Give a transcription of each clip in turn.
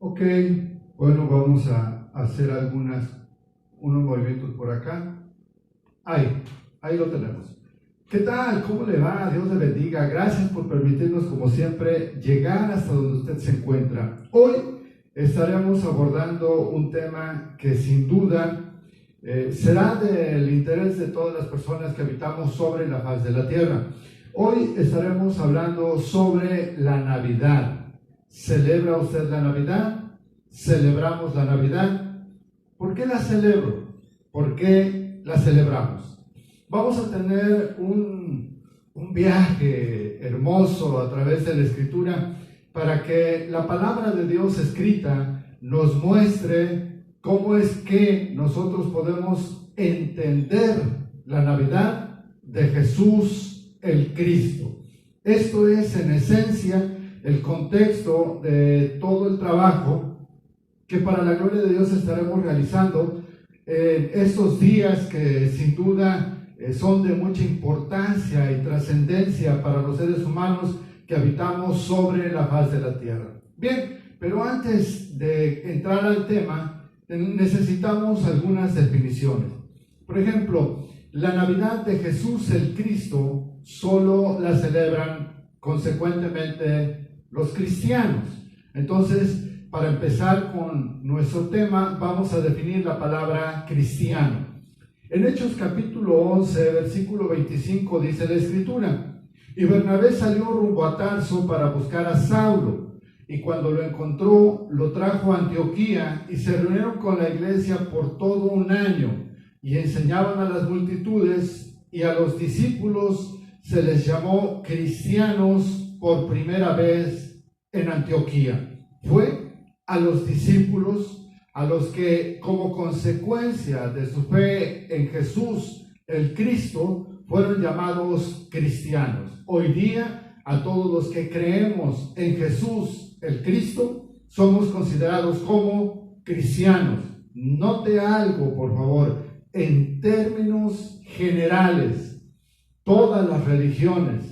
Ok, bueno, vamos a hacer unos movimientos por acá. Ahí lo tenemos. ¿Qué tal? ¿Cómo le va? Dios le bendiga. Gracias por permitirnos, como siempre, llegar hasta donde usted se encuentra. Hoy estaremos abordando un tema que sin duda será del interés de todas las personas que habitamos sobre la faz de la tierra. Hoy estaremos hablando sobre la Navidad. ¿Celebra usted la Navidad? ¿Celebramos la Navidad? ¿Por qué la celebro? ¿Por qué la celebramos? Vamos a tener un viaje hermoso a través de la Escritura para que la palabra de Dios escrita nos muestre cómo es que nosotros podemos entender la Navidad de Jesús el Cristo. Esto es en esencia el contexto de todo el trabajo que para la gloria de Dios estaremos realizando en estos días que sin duda son de mucha importancia y trascendencia para los seres humanos que habitamos sobre la faz de la tierra. Bien, pero antes de entrar al tema, necesitamos algunas definiciones. Por ejemplo, la Navidad de Jesús el Cristo solo la celebran consecuentemente los cristianos. Entonces, para empezar con nuestro tema, vamos a definir la palabra cristiano. En Hechos capítulo 11, versículo 25, dice la Escritura: y Bernabé salió rumbo a Tarso para buscar a Saulo, y cuando lo encontró, lo trajo a Antioquía, y se reunieron con la iglesia por todo un año, y enseñaban a las multitudes, y a los discípulos se les llamó cristianos por primera vez en Antioquía. Fue a los discípulos a los que, como consecuencia de su fe en Jesús el Cristo, fueron llamados cristianos. Hoy día, a todos los que creemos en Jesús el Cristo, somos considerados como cristianos. Note algo, por favor, en términos generales, todas las religiones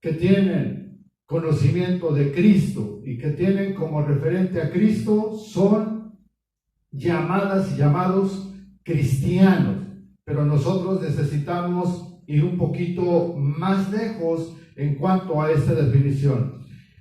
que tienen conocimiento de Cristo y que tienen como referente a Cristo son llamadas y llamados cristianos, pero nosotros necesitamos ir un poquito más lejos en cuanto a esta definición.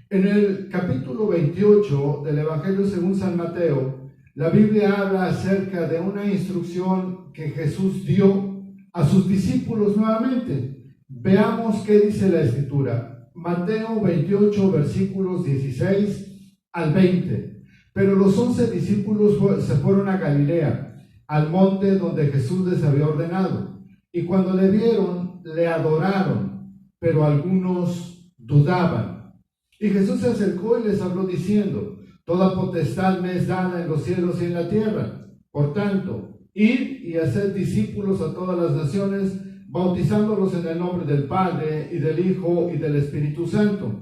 En el capítulo 28 del Evangelio según San Mateo, la Biblia habla acerca de una instrucción que Jesús dio a sus discípulos nuevamente. Veamos qué dice la Escritura. Mateo 28, versículos 16 al 20. Pero los 11 discípulos se fueron a Galilea, al monte donde Jesús les había ordenado. Y cuando le vieron, le adoraron, pero algunos dudaban. Y Jesús se acercó y les habló diciendo: toda potestad me es dada en los cielos y en la tierra. Por tanto, id y haced discípulos a todas las naciones, bautizándolos en el nombre del Padre, y del Hijo, y del Espíritu Santo,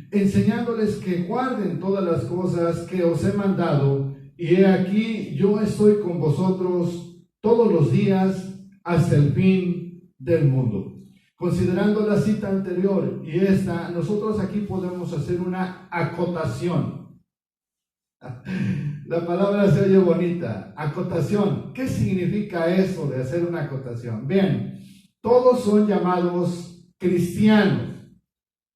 enseñándoles que guarden todas las cosas que os he mandado, y he aquí, yo estoy con vosotros todos los días hasta el fin del mundo. Considerando la cita anterior y esta, nosotros aquí podemos hacer una acotación. La palabra se oye bonita, acotación. ¿Qué significa eso de hacer una acotación? Bien, todos son llamados cristianos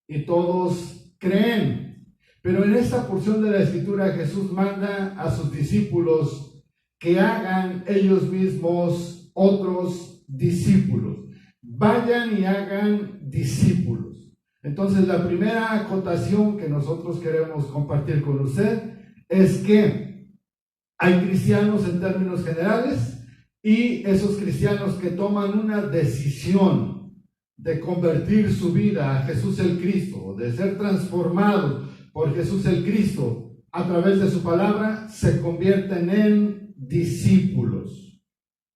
y todos creen, pero en esta porción de la Escritura Jesús manda a sus discípulos que hagan ellos mismos otros discípulos. Vayan y hagan discípulos. Entonces, la primera acotación que nosotros queremos compartir con usted es que hay cristianos en términos generales y esos cristianos que toman una decisión de convertir su vida a Jesús el Cristo, de ser transformados por Jesús el Cristo a través de su palabra, se convierten en discípulos.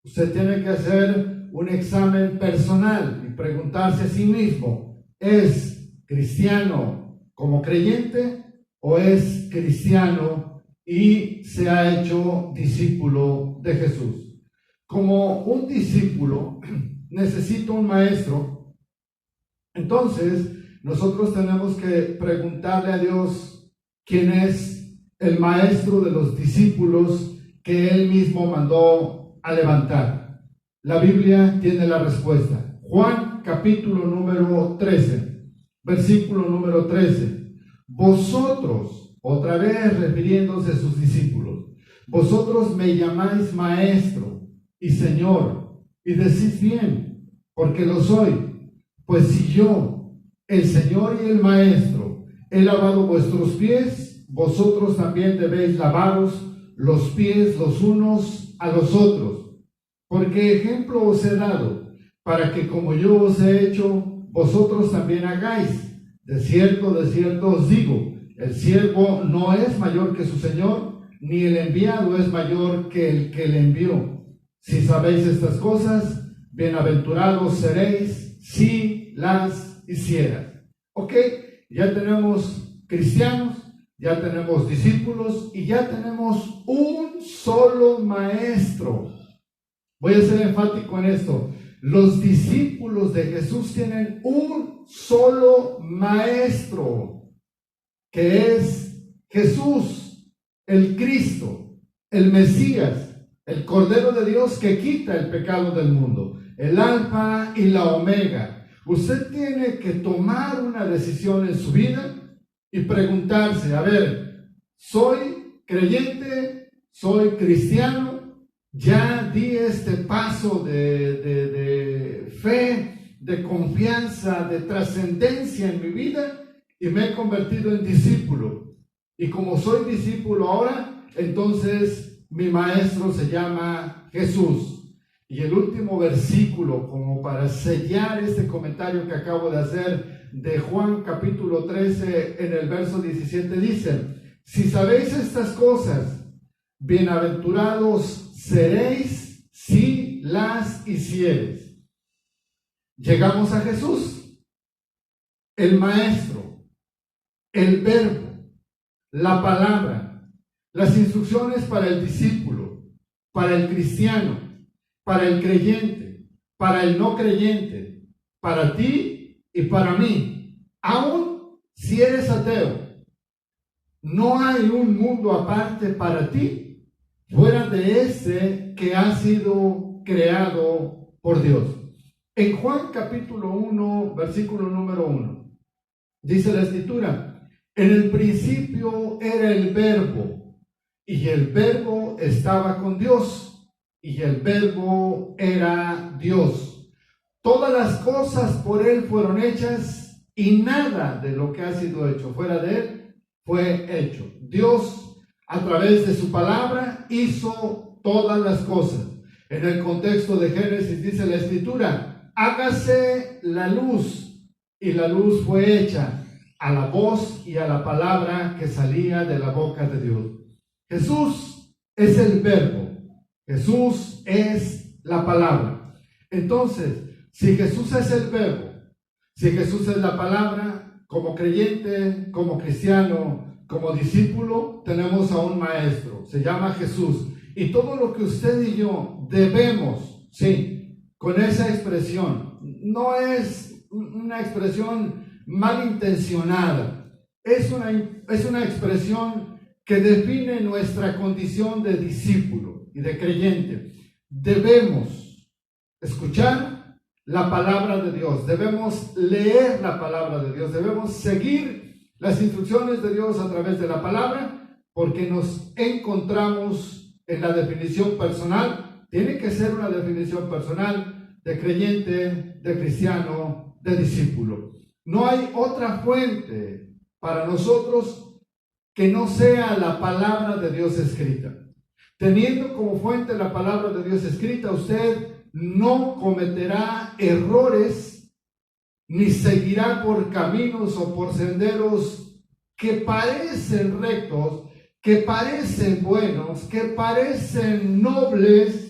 Usted tiene que hacer un examen personal y preguntarse a sí mismo: ¿es cristiano como creyente o es cristiano y se ha hecho discípulo de Jesús? Como un discípulo necesita un maestro, entonces nosotros tenemos que preguntarle a Dios quién es el maestro de los discípulos que él mismo mandó a levantar? La Biblia tiene la respuesta. Juan capítulo número 13, versículo número 13. Vosotros, otra vez refiriéndose a sus discípulos, vosotros me llamáis maestro y señor, y decís bien, porque lo soy. Pues si yo, el Señor y el Maestro, he lavado vuestros pies, vosotros también debéis lavaros los pies los unos a los otros. Porque ejemplo os he dado, para que como yo os he hecho, vosotros también hagáis. De cierto os digo, el siervo no es mayor que su Señor, ni el enviado es mayor que el que le envió. Si sabéis estas cosas, bienaventurados seréis si las hicieras. Ok, ya tenemos cristianos, ya tenemos discípulos y ya tenemos un solo maestro. Voy a ser enfático en esto. Los discípulos de Jesús tienen un solo maestro, que es Jesús, el Cristo, el Mesías, el Cordero de Dios que quita el pecado del mundo, el Alfa y la Omega. Usted tiene que tomar una decisión en su vida y preguntarse, a ver, ¿soy creyente? ¿Soy cristiano? ¿Ya di este paso de fe, de confianza, de trascendencia en mi vida? Y me he convertido en discípulo. Y como soy discípulo ahora, entonces mi maestro se llama Jesús. Y el último versículo, como para sellar este comentario que acabo de hacer, de Juan capítulo 13, en el verso 17, dice: si sabéis estas cosas, bienaventurados seréis si las hiciereis. Llegamos a Jesús, el Maestro, el Verbo, la palabra, las instrucciones para el discípulo, para el cristiano, para el creyente, para el no creyente, para ti y para mí. Aún si eres ateo, no hay un mundo aparte para ti, fuera de ese que ha sido creado por Dios. En Juan capítulo 1, versículo número 1, dice la Escritura: en el principio era el Verbo, y el Verbo estaba con Dios, y el Verbo era Dios. Todas las cosas por Él fueron hechas, y nada de lo que ha sido hecho fuera de Él fue hecho. Dios, a través de su palabra, hizo todas las cosas. En el contexto de Génesis dice la Escritura: hágase la luz, y la luz fue hecha a la voz y a la palabra que salía de la boca de Dios. Jesús es el Verbo, Jesús es la palabra. Entonces, si Jesús es el Verbo, si Jesús es la palabra, como creyente, como cristiano, como discípulo, tenemos a un maestro, se llama Jesús. Y todo lo que usted y yo debemos, sí, con esa expresión, no es una expresión malintencionada, es una expresión que define nuestra condición de discípulo y de creyente. Debemos escuchar la palabra de Dios, debemos leer la palabra de Dios, debemos seguir las instrucciones de Dios a través de la palabra, porque nos encontramos en la definición personal. Tiene que ser una definición personal de creyente, de cristiano, de discípulo. No hay otra fuente para nosotros que no sea la palabra de Dios escrita. Teniendo como fuente la palabra de Dios escrita, usted no cometerá errores ni seguirá por caminos o por senderos que parecen rectos, que parecen buenos, que parecen nobles,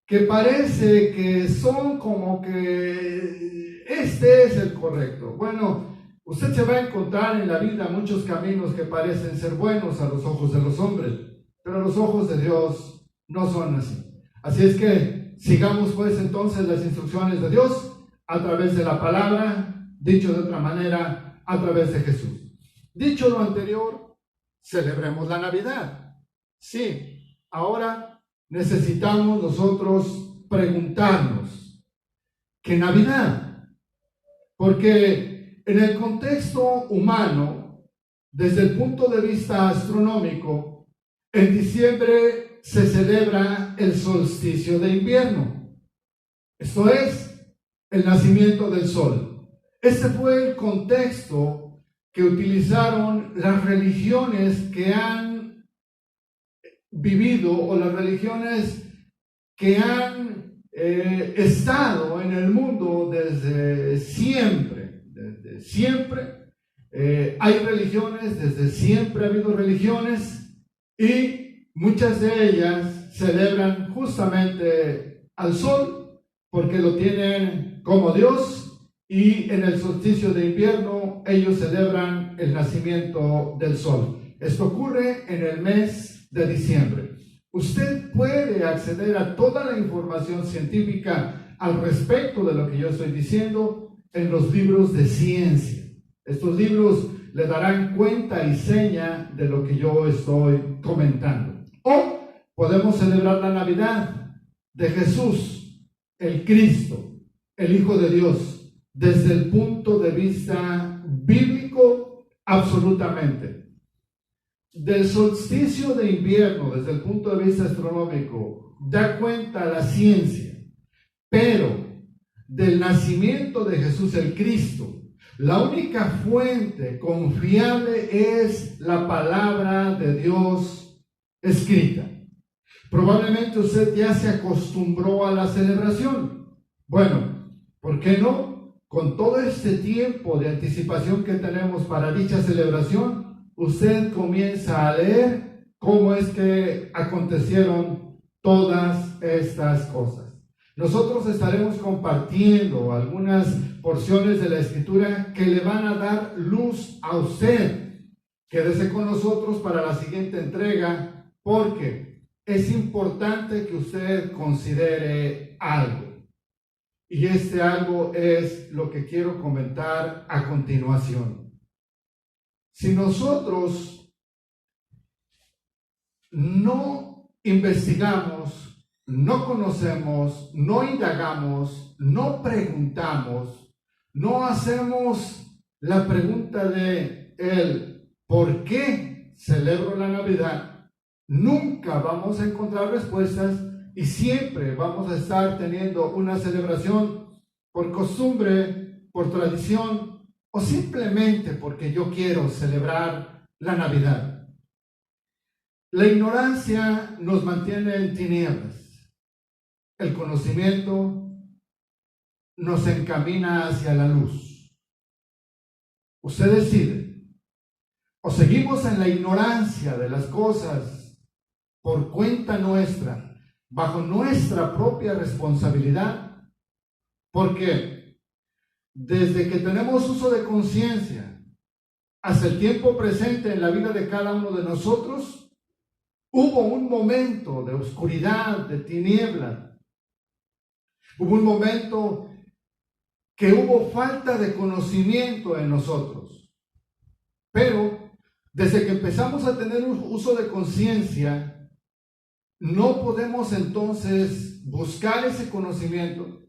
que parece que son como que este es el correcto. Bueno, usted se va a encontrar en la vida muchos caminos que parecen ser buenos a los ojos de los hombres, pero a los ojos de Dios no son así. Así es que sigamos pues entonces las instrucciones de Dios a través de la palabra, dicho de otra manera, a través de Jesús. Dicho lo anterior, celebremos la Navidad. Sí, ahora necesitamos nosotros preguntarnos, ¿qué Navidad? Porque en el contexto humano, desde el punto de vista astronómico, en diciembre se celebra el solsticio de invierno. Esto es el nacimiento del sol. Ese fue el contexto que utilizaron las religiones que han vivido o las religiones que han estado en el mundo desde siempre. Desde siempre hay religiones, desde siempre ha habido religiones y muchas de ellas celebran justamente al sol porque lo tienen como Dios. Y en el solsticio de invierno ellos celebran el nacimiento del sol. Esto ocurre en el mes de diciembre. Usted puede acceder a toda la información científica al respecto de lo que yo estoy diciendo en los libros de ciencia. Estos libros le darán cuenta y seña de lo que yo estoy comentando. O podemos celebrar la Navidad de Jesús, el Cristo, el Hijo de Dios, desde el punto de vista bíblico, absolutamente. Del solsticio de invierno, desde el punto de vista astronómico, da cuenta la ciencia, pero del nacimiento de Jesús el Cristo, la única fuente confiable es la palabra de Dios escrita. Probablemente usted ya se acostumbró a la celebración. Bueno, ¿por qué no? Con todo este tiempo de anticipación que tenemos para dicha celebración, usted comienza a leer cómo es que acontecieron todas estas cosas. Nosotros estaremos compartiendo algunas porciones de la Escritura que le van a dar luz a usted. Quédese con nosotros para la siguiente entrega porque es importante que usted considere algo. Y este algo es lo que quiero comentar a continuación. Si nosotros no investigamos, no conocemos, no indagamos, no preguntamos, no hacemos la pregunta de el ¿por qué celebro la Navidad? Nunca vamos a encontrar respuestas. Y siempre vamos a estar teniendo una celebración por costumbre, por tradición o simplemente porque yo quiero celebrar la Navidad. La ignorancia nos mantiene en tinieblas. El conocimiento nos encamina hacia la luz. Usted decide. O seguimos en la ignorancia de las cosas por cuenta nuestra, bajo nuestra propia responsabilidad, porque desde que tenemos uso de conciencia hasta el tiempo presente en la vida de cada uno de nosotros, hubo un momento de oscuridad, de tiniebla. Hubo un momento que hubo falta de conocimiento en nosotros. Pero desde que empezamos a tener un uso de conciencia, no podemos entonces buscar ese conocimiento.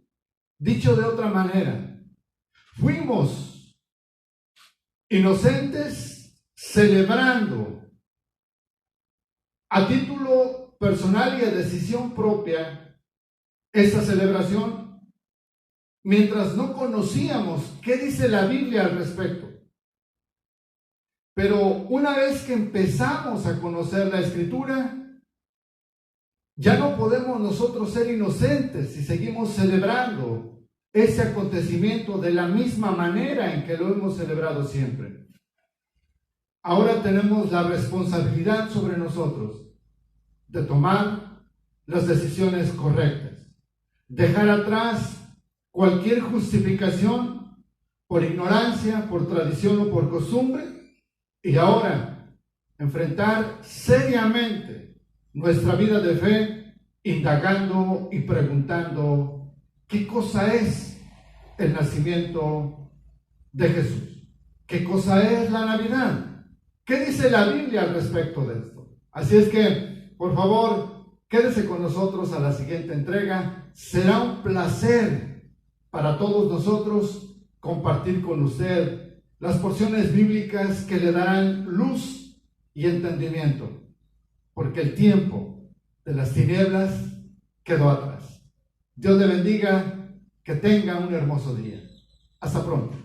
Dicho de otra manera, fuimos inocentes celebrando a título personal y a decisión propia esta celebración, mientras no conocíamos qué dice la Biblia al respecto. Pero una vez que empezamos a conocer la Escritura, ya no podemos nosotros ser inocentes si seguimos celebrando ese acontecimiento de la misma manera en que lo hemos celebrado siempre. Ahora tenemos la responsabilidad sobre nosotros de tomar las decisiones correctas, dejar atrás cualquier justificación por ignorancia, por tradición o por costumbre, y ahora enfrentar seriamente nuestra vida de fe, indagando y preguntando qué cosa es el nacimiento de Jesús, qué cosa es la Navidad. ¿Qué dice la Biblia al respecto de esto? Así es que, por favor, quédese con nosotros a la siguiente entrega. Será un placer para todos nosotros compartir con usted las porciones bíblicas que le darán luz y entendimiento, porque el tiempo de las tinieblas quedó atrás. Dios le bendiga, que tenga un hermoso día. Hasta pronto.